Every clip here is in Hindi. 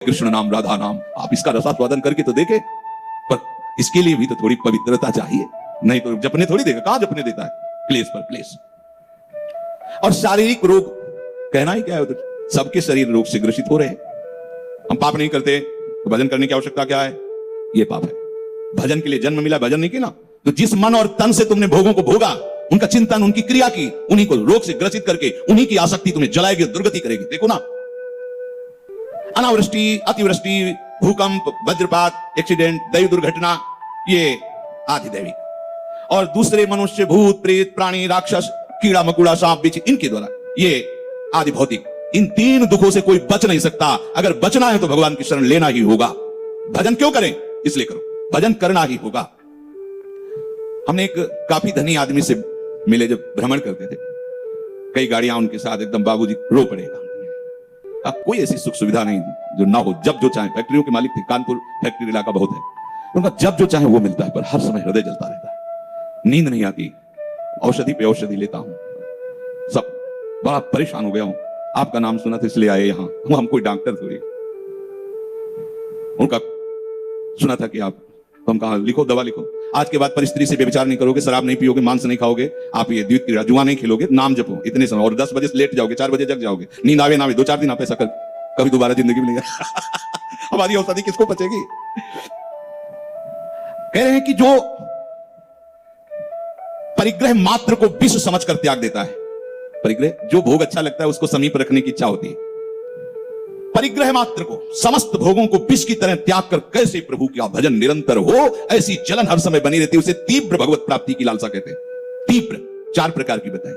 कृष्ण नाम राधा नाम, आप इसका रसास्वादन करके तो देखे, पर इसके लिए भी तो थोड़ी पवित्रता चाहिए, नहीं तो जपने थोड़ी देगा, कहां जपने देता है, क्लेश पर क्लेश। और शारीरिक रोग कहना ही क्या है, सबके शरीर रोग से ग्रसित हो रहे हैं। हम पाप नहीं करते तो भजन करने की आवश्यकता क्या है, ये पाप है। भजन के लिए जन्म मिला, भजन नहीं किया ना, तो जिस मन और तन से तुमने भोगों को भोगा, उनका चिंतन, उनकी क्रिया की, उन्हीं को रोग से ग्रसित करके उन्हीं की आसक्ति तुम्हें जलाएगी, दुर्गति करेगी। देखो ना, अनावृष्टि, अतिवृष्टि, भूकंप, वज्रपात, एक्सीडेंट, दैव दुर्घटना, ये आदि दैविक, और दूसरे मनुष्य, भूत, प्रेत, प्राणी, राक्षस, कीड़ा मकुड़ा, सांप बिच्छू, इनके द्वारा ये आदि भौतिक, इन तीन दुखों से कोई बच नहीं सकता। अगर बचना है तो भगवान की शरण लेना ही होगा। भजन क्यों करें, इसलिए करो, भजन करना ही होगा। हमने एक काफी धनी आदमी से मिले, जब भ्रमण करते थे, कई गाड़ियां उनके साथ, एकदम बाबूजी रो पड़ेगा। अब कोई ऐसी सुख सुविधा नहीं जो ना हो, जब जो चाहे। फैक्ट्रियों के मालिक थे, कानपुर फैक्ट्री इलाका बहुत है, उनका जब जो चाहे वो मिलता है, पर हर समय हृदय जलता रहता है, नींद नहीं आती, औषधि पे औषधि लेता हूं, सब बड़ा परेशान हो गया हूं। आपका नाम सुना था इसलिए आए यहां, हम कोई डॉक्टर थोड़ी। उनका सुना था कि आप, हम कहा लिखो, दवा लिखो, आज के बाद पर स्त्री से व्यभिचार नहीं करोगे, शराब नहीं पियोगे, मांस नहीं खाओगे, आप ये द्वित क्रीड़ा जुआ नहीं खेलोगे, नाम जपो इतने समय, और 10 बजे से लेट जाओगे, 4 बजे जग जाओगे, नींद आवे ना आवे, 2-4 दिन आप ऐसा कर, कभी दोबारा जिंदगी में नहीं। हमारी औषधि किसको बचेगी। कह रहे हैं कि जो परिग्रह मात्र को विष समझकर त्याग देता है, परिग्रह, जो भोग अच्छा लगता है उसको समीप रखने की इच्छा होती है, परिग्रह मात्र को, समस्त भोगों को विष की तरह त्याग कर कैसे प्रभु का भजन निरंतर हो, ऐसी जलन हर समय बनी रहती है, उसे तीव्र भगवत प्राप्ति की लालसा कहते हैं। तीव्र 4 प्रकार की बताएं।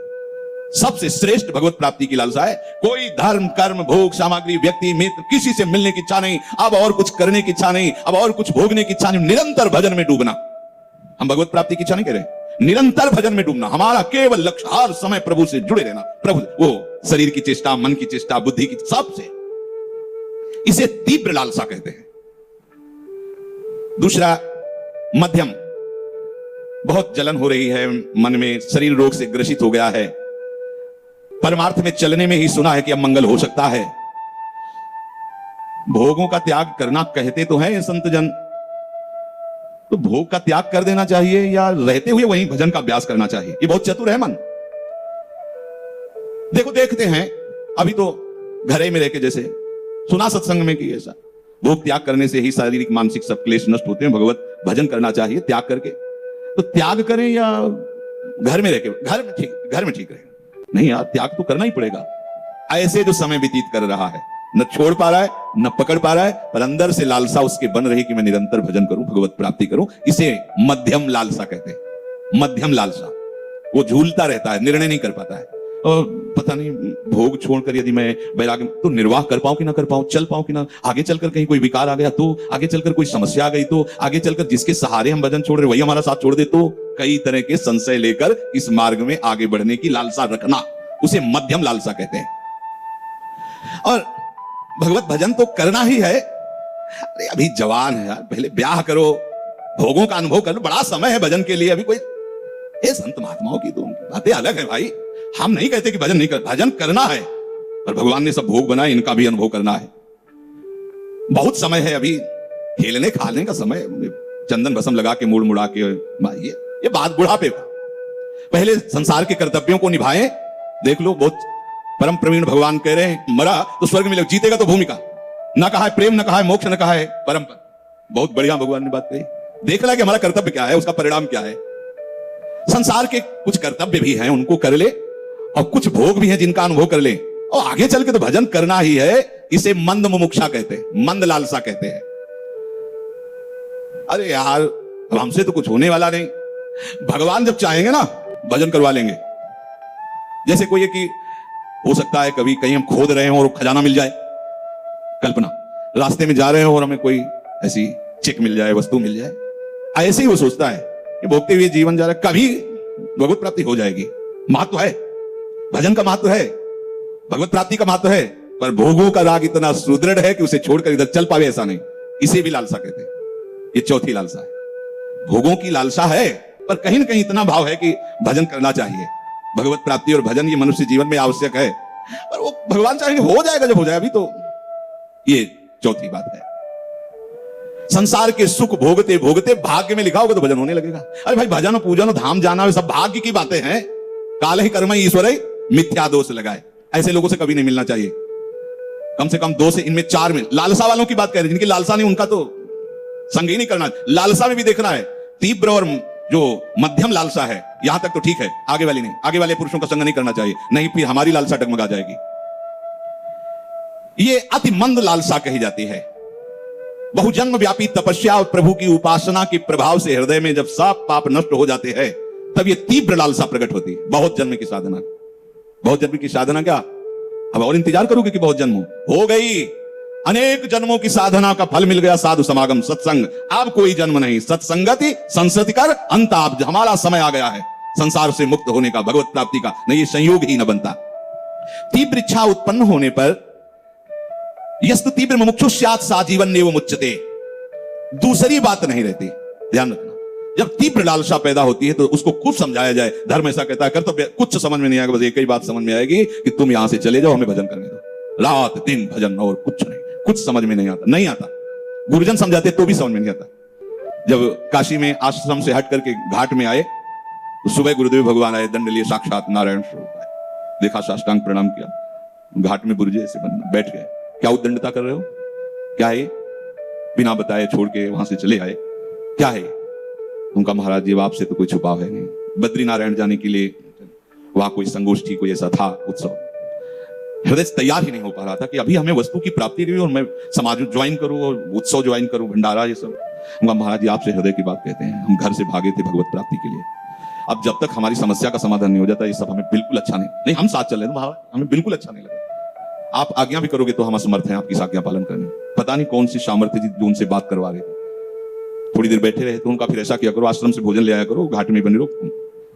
सबसे श्रेष्ठ भगवत प्राप्ति की लालसा है, कोई धर्म, कर्म, भोग, सामग्री, व्यक्ति, मित्र, किसी से मिलने की इच्छा नहीं, अब और कुछ करने की इच्छा नहीं, अब और कुछ भोगने की इच्छा नहीं, निरंतर भजन में डूबना। हम भगवत प्राप्ति की इच्छा नहीं कह रहे, निरंतर भजन में डूबना। हमारा केवल लक्ष्य हर समय प्रभु से जुड़े रहना, प्रभु, वो शरीर की चेष्टा, मन की चेष्टा, बुद्धि की, सबसे, इसे तीव्र लालसा कहते हैं। दूसरा, मध्यम, बहुत जलन हो रही है मन में, शरीर रोग से ग्रसित हो गया है, परमार्थ में चलने में ही सुना है कि अब मंगल हो सकता है। भोगों का त्याग करना कहते तो हैं संत जन, तो भोग का त्याग कर देना चाहिए या रहते हुए वहीं भजन का अभ्यास करना चाहिए, ये बहुत चतुर है मन। देखो, देखते हैं अभी तो घरे में रहकर, जैसे सुना सत्संग में कि ऐसा भोग त्याग करने से ही शारीरिक मानसिक सब क्लेश नष्ट होते हैं, भगवत भजन करना चाहिए त्याग करके। तो त्याग करें या घर में रहकर, घर में ठीक रहे, नहीं यार, त्याग तो करना ही पड़ेगा। ऐसे जो समय व्यतीत कर रहा है, न छोड़ पा रहा है, न पकड़ पा रहा है, पर अंदर से लालसा उसके बन रही कि मैं निरंतर भजन करूं, भगवत प्राप्ति करूं, इसे मध्यम लालसा कहते हैं। मध्यम लालसा, वो झूलता रहता है, निर्णय नहीं कर पाता है, और पता नहीं भोग छोड़कर यदि मैं वैराग्य, तो निर्वाह कर पाऊं कि ना कर पाऊं, चल पाऊं कि ना, आगे चलकर कहीं कोई विकार आ गया तो, आगे चलकर कोई समस्या आ गई तो, आगे चलकर जिसके सहारे हम भजन छोड़ रहे वही हमारा साथ छोड़ दे तो, कई तरह के संशय लेकर इस मार्ग में आगे बढ़ने की लालसा रखना, उसे मध्यम लालसा कहते हैं। और भगवत भजन तो करना ही है। अरे अभी जवान है यार, पहले ब्याह करो, भोगों का अनुभव कर लो, बड़ा समय है भजन के लिए अभी। कोई ये संत महात्माओं की तो बातें अलग है भाई, हम नहीं कहते कि भजन नहीं कर, भजन करना है, पर भगवान ने सब भोग बनाए, इनका भी अनुभव करना है। बहुत समय है अभी, खेलने खाने का समय, चंदन भस्म लगा के मुड़ मुड़ा के ये बात बुढ़ापे का। पहले संसार के कर्तव्यों को निभाएं। देख लो, बहुत परम प्रवीण भगवान कह रहे हैं, मरा तो स्वर्ग मिलेगा, जीतेगा तो भूमिका, न कहा है प्रेम, न कहा है मोक्ष, न कहा है परम पद। बहुत बढ़िया भगवान ने बात कही। देख ला कि हमारा कर्तव्य क्या है, उसका परिणाम क्या है। संसार के कुछ कर्तव्य भी हैं, उनको कर ले, और कुछ भोग भी हैं जिनका अनुभव कर ले, और आगे चल के तो भजन करना ही है। इसे मंद मुमुक्षा कहते हैं, मंद लालसा कहते हैं। अरे यार, अब हमसे तो कुछ होने वाला नहीं, भगवान जब चाहेंगे ना भजन करवा लेंगे। जैसे कोई है कि हो सकता है कभी कहीं हम खोद रहे हो और खजाना मिल जाए, कल्पना, रास्ते में जा रहे हो और हमें कोई ऐसी चेक मिल जाए, वस्तु मिल जाए, ऐसे ही वो सोचता है कि भोगते हुए जीवन जा रहा है, कभी भगवत प्राप्ति हो जाएगी। महत्व है, भजन का महत्व है, भगवत प्राप्ति का महत्व है, पर भोगों का राग इतना सुदृढ़ है कि उसे छोड़कर इधर चल पावे ऐसा नहीं, इसे भी लालसा कहते हैं। ये चौथी लालसा है। भोगों की लालसा है, पर कहीं ना कहीं इतना भाव है कि भजन करना चाहिए। भगवत प्राप्ति और भजन ये मनुष्य जीवन में आवश्यक है, पर वो भगवान चाहेंगे हो जाएगा जब हो जाए, अभी तो ये चौथी बात है, संसार के सुख भोगते भोगते भाग्य में लिखा होगा तो भजन होने लगेगा। अरे भाई भजन पूजन धाम जाना सब भाग्य की बातें हैं। काल ही कर्म ईश्वर मिथ्या दोष लगाए, ऐसे लोगों से कभी नहीं मिलना चाहिए। कम से कम 2 से इनमें 4 में लालसा वालों की बात कह रहे हैं, जिनकी लालसा नहीं उनका तो संग ही नहीं करना। लालसा में भी देखना है, तीव्र और जो मध्यम लालसा है यहां तक तो ठीक है, आगे वाली नहीं। आगे वाले पुरुषों का संग नहीं करना चाहिए, नहीं फिर हमारी लालसा डगमगा जाएगी। ये अति मंद लालसा कही जाती है। बहुजन्म व्यापी तपस्या और प्रभु की उपासना के प्रभाव से हृदय में जब सब पाप नष्ट हो जाते हैं तब ये तीव्र लालसा प्रकट होती है। बहुत जन्म की साधना, बहुत जन्म की साधना क्या अब और इंतजार करोगे कि बहुत जन्म हो गई? अनेक जन्मों की साधना का फल मिल गया, साधु समागम सत्संग। अब कोई जन्म नहीं, सत्संगति संसति कर अंत। अब हमारा समय आ गया है संसार से मुक्त होने का, भगवत प्राप्ति का। नहीं ये संयोग ही न बनता। तीव्र इच्छा उत्पन्न होने पर यस्तु तीव्र मुमुक्षु स्यात् सा जीवन नेव मुच्यते। दूसरी बात नहीं रहती, ध्यान रखना। जब तीव्र लालसा पैदा होती है तो उसको खूब समझाया जाए। धर्म ऐसा कहता है कर, तो कुछ समझ में नहीं आएगा, बस एक ही बात समझ में आएगी कि तुम यहां से चले जाओ, हमें भजन करने दो। रात दिन भजन और कुछ नहीं, कुछ समझ में नहीं आता। नहीं आता, गुरुजन समझाते तो भी समझ में नहीं आता। जब काशी में आश्रम से हट करके घाट में आए तो सुबह गुरुदेव भगवान आए, दंड लिए, साक्षात नारायण स्वरूप आए। देखा, साष्टांग प्रणाम किया, घाट में बुर्जे से बैठ गए। क्या उद्दंडता कर रहे हो? क्या है? बिना बताए छोड़ के वहां से चले आए, क्या है? उनका महाराज जी आपसे तो कोई छुपाव है नहीं। बद्री नारायण जाने के लिए वहां कोई संगोष्ठी कोई ऐसा था उत्सव, हृदय तैयार ही नहीं हो पा रहा था कि अभी हमें वस्तु की प्राप्ति हुई और मैं समाज ज्वाइन करूं और उत्सव ज्वाइन करूं, भंडारा ये सब। उनका महाराज जी आपसे हृदय की बात कहते हैं, हम घर से भागे थे भगवत प्राप्ति के लिए। अब जब तक हमारी समस्या का समाधान नहीं हो जाता ये सब हमें बिल्कुल अच्छा नहीं, हम साथ चल रहे थे महाराज, हमें बिल्कुल अच्छा नहीं लगा। आप आज्ञा भी करोगे तो हम असमर्थ हैं आपकी आज्ञा पालन करने। पता नहीं कौन सी सामर्थ्य जी जो उनसे बात करवा रहे थे। थोड़ी देर बैठे रहे तो उनका फिर ऐसा किया करो, आश्रम से भोजन ले आया करो, घाट में बने रहो।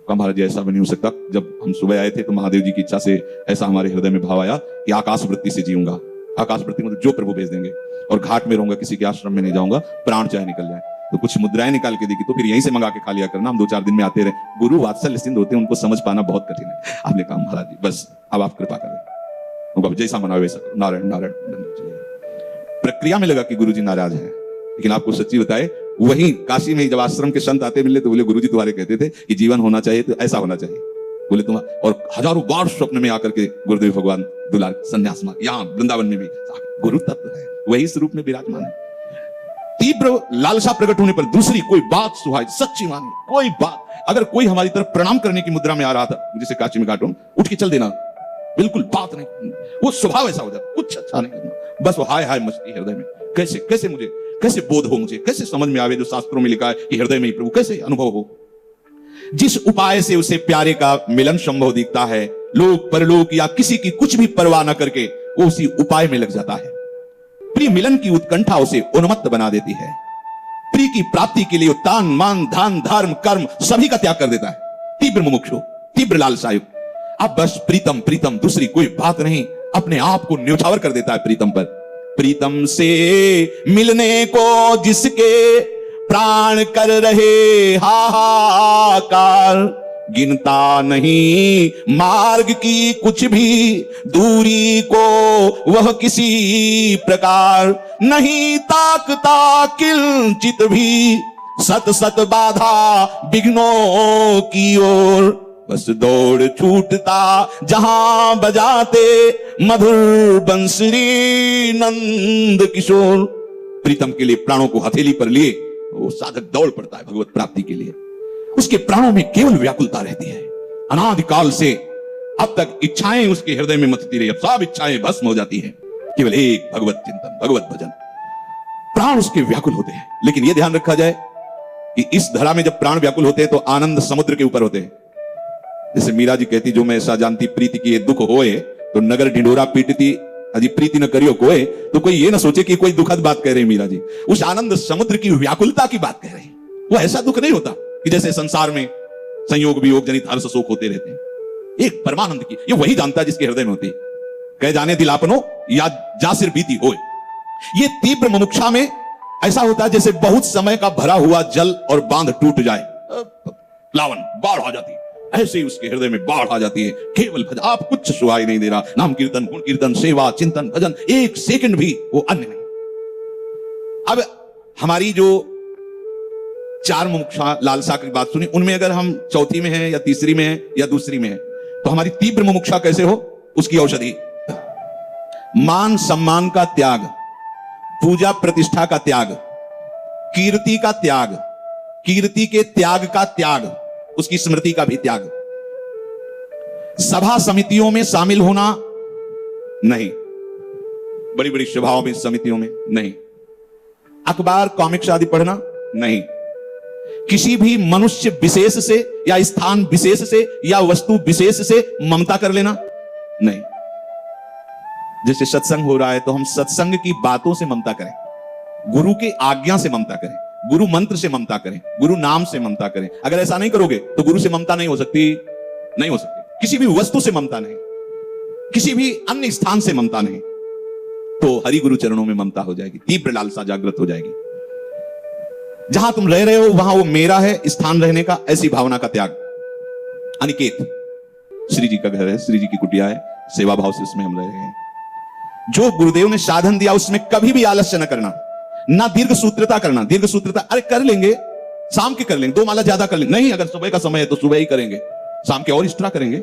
महाराज जी ऐसा भी नहीं हो सकता। जब हम सुबह आए थे तो महादेव जी की इच्छा से ऐसा हमारे हृदय में भाव आया कि आकाश वृत्ति से जीऊंगा। आकाश वृत्ति मतलब जो प्रभु भेज देंगे, और घाट में रहूंगा, किसी के आश्रम में नहीं जाऊंगा, प्राण चाहे निकल जाए। तो कुछ मुद्राएं निकाल के देखी तो फिर यहीं से मंगा के खा लिया करना, हम 2-4 दिन में आते रहे। गुरु वात्सल्य सिंधु होते हैं, उनको समझ पाना बहुत कठिन है। आपने कहा महाराज जी बस अब आप कृपा करें, जैसा मना वैसा करो, नारायण नारायण। प्रक्रिया में लगा कि गुरु जी नाराज है, लेकिन आपको सच्ची बताए वही काशी में जब आश्रम के संत आते मिले तो बोले गुरुजी तुम्हारे कहते थे कि जीवन होना चाहिए तो ऐसा होना चाहिए। बोले तुम, और हजारों बार स्वप्न में आकर के गुरुदेव भगवान दुलार संन्यास मान, यहाँ वृंदावन में भी गुरु तत्व है, वही स्वरूप में विराजमान है। तीव्र लालसा प्रकट होने पर दूसरी कोई बात सुहाई, सच्ची मानी कोई बात। अगर कोई हमारी तरफ प्रणाम करने की मुद्रा में आ रहा था, जैसे काशी में घाटों, उठ के चल देना, बिल्कुल बात नहीं, वो स्वभाव ऐसा हो जाता, कुछ अच्छा नहीं करना, बस वो हाय हाय मचती है हृदय में। कैसे कैसे मुझे कैसे बोध हो, मुझे कैसे समझ में आवे जो शास्त्रों में लिखा है कि हृदय में ही प्रभु, कैसे अनुभव हो। जिस उपाय से उसे प्यारे का मिलन संभव दिखता है, लोक परलोक या किसी की कुछ भी परवाह न करके वो उसी उपाय में लग जाता है। प्रिय मिलन की उत्कंठा उसे उन्मत्त बना देती है। प्रिय की प्राप्ति के लिए तान मान धान धर्म कर्म सभी का त्याग कर देता है। तीव्र मुमुक्षु, तीव्र लालसायुक्त, अब बस प्रीतम प्रीतम, दूसरी कोई बात नहीं, अपने आप को न्यौछावर कर देता है प्रीतम पर। प्रीतम से मिलने को जिसके प्राण कर रहे हाहाकार, गिनता नहीं मार्ग की कुछ भी दूरी को वह किसी प्रकार, नहीं ताकता किंचित भी सत सत बाधा विघ्नों की ओर, बस दौड़ छूटता जहां बजाते मधुर बंसुरी नंद किशोर। प्रीतम के लिए प्राणों को हथेली पर लिए वो साधक दौड़ पड़ता है भगवत प्राप्ति के लिए। उसके प्राणों में केवल व्याकुलता रहती है। अनादिकाल से अब तक इच्छाएं उसके हृदय में मथती रही, अब सब इच्छाएं भस्म हो जाती है, केवल एक भगवत चिंतन, भगवत भजन। प्राण उसके व्याकुल होते हैं। लेकिन यह ध्यान रखा जाए कि इस धरा में जब प्राण व्याकुल होते हैं तो आनंद समुद्र के ऊपर होते हैं। जैसे मीरा जी कहती, जो मैं ऐसा जानती प्रीति की दुख होए तो नगर ढिंडोरा पीटती, अजी प्रीति न करियो कोई, तो कोई ये ना सोचे कि कोई दुखद बात कह रही मीरा जी, उस आनंद समुद्र की व्याकुलता की बात कह रही। वो ऐसा दुख नहीं होता कि जैसे संसार में संयोग वियोग जनित हर्ष शोक होते रहते हैं। एक परमानंद की, ये वही जानता है जिसके हृदय में होती है। कह जाने दिलापनो या जा सिर बीती होए। ये तीव्र मुमुक्षा में ऐसा होता है जैसे बहुत समय का भरा हुआ जल और बांध टूट जाए, प्लावन बाढ़ आ जाती है, ऐसे ही उसके हृदय में बाढ़ आ जाती है। केवल भजन, आप कुछ सुहाई नहीं दे रहा, नाम कीर्तन गुण कीर्तन सेवा चिंतन भजन, एक सेकंड भी वो अन्य नहीं। अब हमारी जो चार मुमुक्षा लालसा की बात सुनी, उनमें अगर हम चौथी में हैं या तीसरी में हैं या दूसरी में हैं, तो हमारी तीव्र मुमुक्षा कैसे हो, उसकी औषधि मान सम्मान का त्याग, पूजा प्रतिष्ठा का त्याग, कीर्ति का त्याग, कीर्ति के त्याग का त्याग, उसकी स्मृति का भी त्याग, सभा समितियों में शामिल होना नहीं, बड़ी बड़ी सभाओं में समितियों में नहीं, अखबार कॉमिक्स आदि पढ़ना नहीं, किसी भी मनुष्य विशेष से या स्थान विशेष से या वस्तु विशेष से ममता कर लेना नहीं। जैसे सत्संग हो रहा है तो हम सत्संग की बातों से ममता करें, गुरु की आज्ञा से ममता करें, गुरु मंत्र से ममता करें, गुरु नाम से ममता करें। अगर ऐसा नहीं करोगे तो गुरु से ममता नहीं हो सकती, नहीं हो सकती। किसी भी वस्तु से ममता नहीं, किसी भी अन्य स्थान से ममता नहीं, तो हरि गुरु चरणों में ममता हो जाएगी, तीव्र लालसा जागृत हो जाएगी। जहां तुम रह रहे हो वहां वो मेरा है, स्थान रहने का, ऐसी भावना का त्याग। अनिकेत श्री जी का घर है, श्री जी की कुटिया है, सेवा भाव से उसमें हम रह रहे हैं। जो गुरुदेव ने साधन दिया उसमें कभी भी आलस्य न करना, ना दीर्घ सूत्रता करना। दीर्घ सूत्रता अरे कर लेंगे, शाम के कर लेंगे, 2 माला ज्यादा कर लेंगे, नहीं अगर सुबह का समय है तो सुबह ही करेंगे, शाम के और एक्स्ट्रा करेंगे।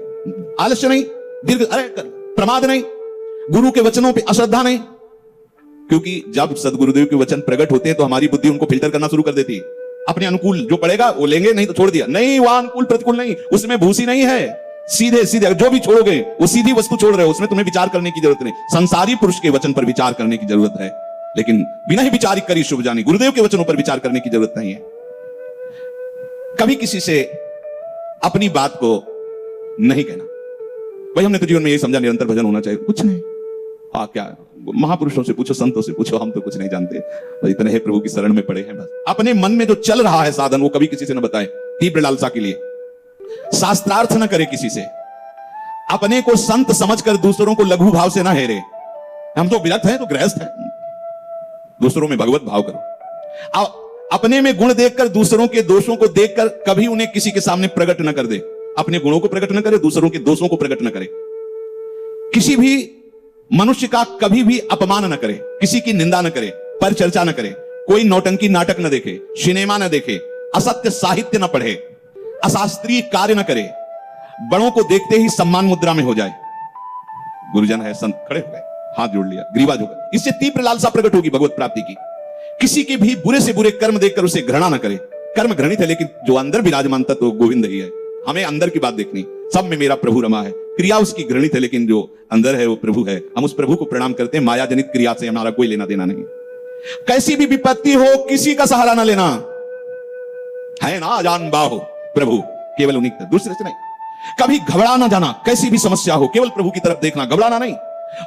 आलस्य नहीं, दीर्घ अरे प्रमाद नहीं, गुरु के वचनों पे अश्रद्धा नहीं, क्योंकि जब सदगुरुदेव के वचन प्रकट होते हैं तो हमारी बुद्धि उनको फिल्टर करना शुरू कर देती है। अपने अनुकूल जो पड़ेगा वो लेंगे, नहीं तो छोड़ दिया। नहीं, वहां अनुकूल प्रतिकूल नहीं, उसमें भूसी नहीं है, सीधे सीधे जो भी छोड़ोगे वो सीधी वस्तु छोड़ रहे हो, उसमें तुम्हें विचार करने की जरूरत नहीं। संसारी पुरुष के वचन पर विचार करने की जरूरत है, लेकिन बिना ही विचारिक करी शुभ जानी, गुरुदेव के वचनों पर विचार करने की जरूरत नहीं है। कभी किसी से अपनी बात को नहीं कहना। भाई हमने तो जीवन में यही समझा निरंतर भजन होना चाहिए, कुछ नहीं। हाँ क्या महापुरुषों से पूछो, संतों से पूछो, हम तो कुछ नहीं जानते, तो इतने ही प्रभु की शरण में पड़े हैं बस। अपने मन में जो चल रहा है साधन वो कभी किसी से न बताए, तीव्र लालसा के लिए। शास्त्रार्थ न करे किसी से, अपने को संत समझकर दूसरों को लघु भाव से ना हेरे। हम तो विरक्त हैं तो गृहस्थ हैं, दूसरों में भगवत भाव करो। अपने में गुण देखकर दूसरों के दोषों को देखकर कभी उन्हें किसी के सामने प्रकट न कर दे। अपने गुणों को प्रकट न करे, दूसरों के दोषों को प्रकट न करे। किसी भी मनुष्य का कभी भी अपमान न करे, किसी की निंदा न करे, पर चर्चा न करे, कोई नौटंकी नाटक न देखे, सिनेमा न देखे, असत्य साहित्य न पढ़े, अशास्त्रीय कार्य न करे, बड़ों को देखते ही सम्मान मुद्रा में हो जाए। गुरुजन है, संत खड़े हो गए, हाथ जोड़ लिया, ग्रीवा झुका। इससे तीव्र लालसा प्रकट होगी भगवत प्राप्ति की। किसी के भी बुरे से बुरे कर्म देखकर उसे घृणा न करे। कर्म घृणित है, लेकिन जो अंदर विराजमान तत्व गोविंद ही है। हमें अंदर की बात देखनी, सब में मेरा प्रभु रमा है। क्रिया उसकी घृणित है, लेकिन जो अंदर है वो प्रभु है। हम उस प्रभु को प्रणाम करते हैं। माया जनित क्रिया से हमारा कोई लेना देना नहीं। कैसी भी विपत्ति हो किसी का सहारा ना लेना है ना, जान बाहो प्रभु, केवल उन्हीं का, दूसरे से नहीं। कभी घबरा ना जाना, कैसी भी समस्या हो केवल प्रभु की तरफ देखना, घबराना नहीं।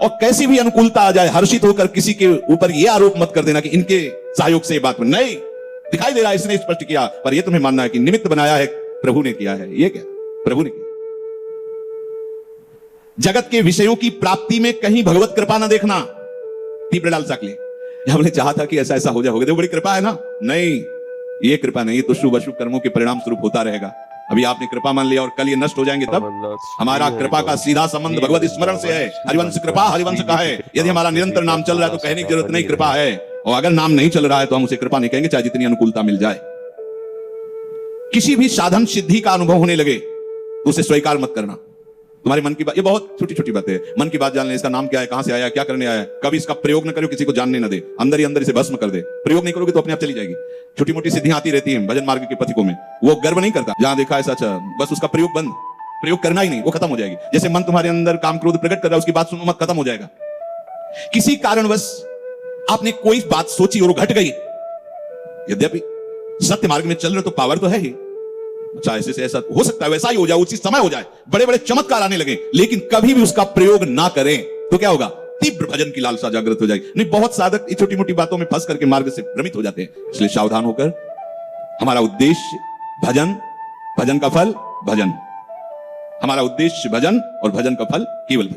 और कैसी भी अनुकूलता आ जाए, हर्षित होकर किसी के ऊपर यह आरोप मत कर देना कि इनके सहयोग से बात में नहीं, दिखाई दे रहा है इसने स्पष्ट किया, पर यह तुम्हें मानना है कि निमित्त बनाया है प्रभु ने किया है। ये क्या प्रभु ने किया। जगत के विषयों की प्राप्ति में कहीं भगवत कृपा ना देखना, तीव्र लालसा के लिए। हमने चाहा था कि ऐसा ऐसा हो जाए, बड़ी कृपा है ना, नहीं, ये कृपा नहीं, ये तो शुभ अशुभ कर्मों के परिणाम स्वरूप होता रहेगा। अभी आपने कृपा मान लिया और कल ये नष्ट हो जाएंगे, तब हमारा कृपा का सीधा संबंध भगवत स्मरण से है। हरिवंश कृपा हरिवंश का है। यदि हमारा निरंतर नाम चल रहा है तो कहने की जरूरत नहीं, कृपा है। और अगर नाम नहीं चल रहा है तो हम उसे कृपा नहीं कहेंगे, चाहे जितनी अनुकूलता मिल जाए। किसी भी साधन सिद्धि का अनुभव होने लगे तो उसे स्वीकार मत करना। तुम्हारे मन की बात, ये बहुत छोटी छोटी बातें है। मन की बात जान ले, इसका नाम क्या है, कहां से आया, क्या करने आया है, कभी इसका प्रयोग न करो, किसी को जानने न दे, अंदर ही अंदर इसे भस्म कर दे। प्रयोग नहीं करोगे तो अपने आप चली जाएगी। छोटी मोटी सिद्धियां आती रहती हैं भजन मार्ग के पथिकों में, वो गर्व नहीं करता, जहां देखा ऐसा अच्छा, बस उसका प्रयोग बंद, प्रयोग करना ही नहीं, वो खत्म हो जाएगी। जैसे मन तुम्हारे अंदर काम क्रोध प्रकट कर रहा है, उसकी बात सुनो मत, खत्म हो जाएगा। किसी कारणवश आपने कोई बात सोची और वो घट गई, यद्यपि सत्य मार्ग में चल रहे तो पावर तो है ही, अच्छा ऐसे से ऐसा हो सकता है, वैसा ही हो जाए, उसी समय हो जाए, बड़े बड़े चमत्कार आने लगे, लेकिन कभी भी उसका प्रयोग ना करें तो क्या होगा, तीव्र भजन की लालसा जागृत हो जाएगी। नहीं, बहुत साधक छोटी मोटी बातों में फंस करके मार्ग से भ्रमित हो जाते हैं। इसलिए सावधान होकर, हमारा उद्देश्य भजन, भजन का फल भजन, हमारा उद्देश्य भजन और भजन का फल केवल